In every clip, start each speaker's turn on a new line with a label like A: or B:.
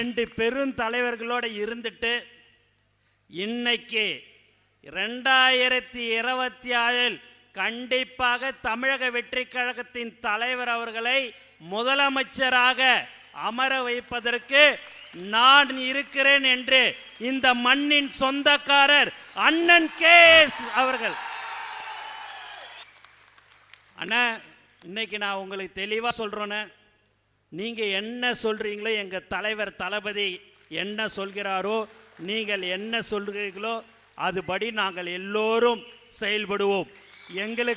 A: 2 பெருந்தலைவர்களோடு இருந்துட்டு இன்னைக்கு 2026 கண்டிப்பாக தமிழக வெற்றி கழகத்தின் தலைவர் அவர்களை முதலமைச்சராக அமர வைப்பதற்கு நான் இருக்கிறேன் என்று இந்த மண்ணின் சொந்தக்காரர் அண்ணன் கேஎஸ் அவர்கள். அண்ணா, இன்னைக்கு நான் உங்களுக்கு தெளிவாக சொல்கிறேன்னு, நீங்கள் என்ன சொல்கிறீங்களோ, எங்கள் தலைவர் தளபதி என்ன சொல்கிறாரோ, நீங்கள் என்ன சொல்கிறீர்களோ அதுபடி நாங்கள் எல்லோரும் செயல்படுவோம். எங்களை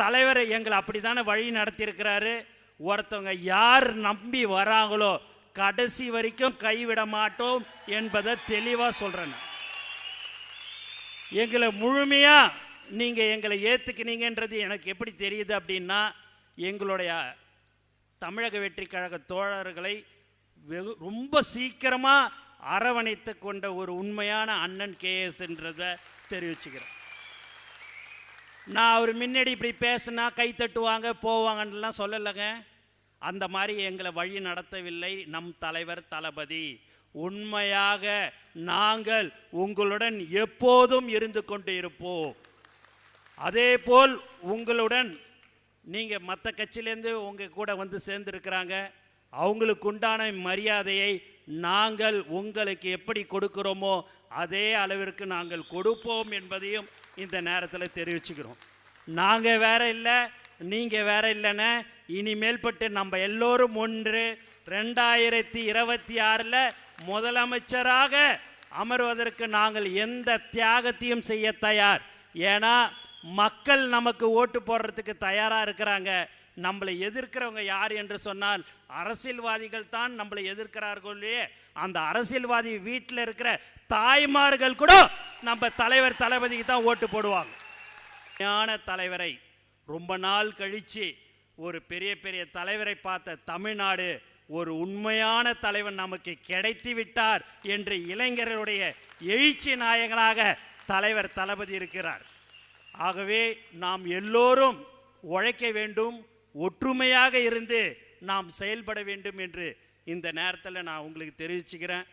A: தலைவர் எங்களை அப்படி தானே வழி நடத்தியிருக்கிறாரு. ஒருத்தவங்க யார் நம்பி வராங்களோ கடைசி வரைக்கும் கைவிட மாட்டோம் என்பதை தெளிவாக சொல்கிறேன். எங்களை முழுமையாக நீங்கள் எங்களை ஏற்றுக்கினீங்கன்றது எனக்கு எப்படி தெரியுது அப்படின்னா, எங்களுடைய தமிழக வெற்றி கழக தோழர்களை ரொம்ப சீக்கிரமாக அரவணைத்து கொண்ட ஒரு உண்மையான அண்ணன் கேஎஸ் என்றதை தெரிவிச்சுக்கிறேன். நான் அவர் முன்னாடி இப்படி பேசினா கை தட்டுவாங்க போவாங்கன்னெலாம் சொல்லலைங்க. அந்த மாதிரி எங்களை வழி நடத்தவில்லை நம் தலைவர் தளபதி. உண்மையாக நாங்கள் உங்களுடன் எப்போதும் இருந்து கொண்டு இருப்போம். அதே போல் உங்களுடன் நீங்கள் மற்ற கட்சியிலேருந்து உங்கள் கூட சேர்ந்துருக்கிறாங்க, அவங்களுக்கு உண்டான மரியாதையை நாங்கள் உங்களுக்கு எப்படி கொடுக்கிறோமோ அதே அளவிற்கு நாங்கள் கொடுப்போம் என்பதையும் இந்த நேரத்தில் தெரிவிச்சுக்கிறோம். நாங்கள் வேற இல்லை, நீங்கள் வேற இல்லைன்னு இனிமேல்பட்டு நம்ம எல்லோரும் ஒன்று 2026 முதலமைச்சராக அமர்வதற்கு நாங்கள் எந்த தியாகத்தையும் செய்ய தயார். ஏன்னா மக்கள் நமக்கு ஓட்டு போடுறதுக்கு தயாராக இருக்கிறாங்க. நம்மளை எதிர்க்கிறவங்க யார் என்று சொன்னால் அரசியல்வாதிகள் தான் நம்மளை எதிர்க்கிறார்களே. அந்த அரசியல்வாதி வீட்டில் இருக்கிற தாய்மார்கள் கூட நம்ம தலைவர் தளபதிக்கு தான் ஓட்டு போடுவாங்க. ஞான தலைவரை ரொம்ப நாள் கழித்து ஒரு பெரிய பெரிய தலைவரை பார்த்த தமிழ்நாடு ஒரு உண்மையான தலைவன் நமக்கு கிடைத்து விட்டார் என்று இளைஞர்களுடைய எழுச்சி நாயகனாக தலைவர் தளபதி இருக்கிறார். ஆகவே நாம் எல்லோரும் உழைக்க வேண்டும், ஒற்றுமையாக இருந்து நாம் செயல்பட வேண்டும் என்று இந்த நேரத்தில் நான் உங்களுக்கு தெரிவிச்சுக்கிறேன்.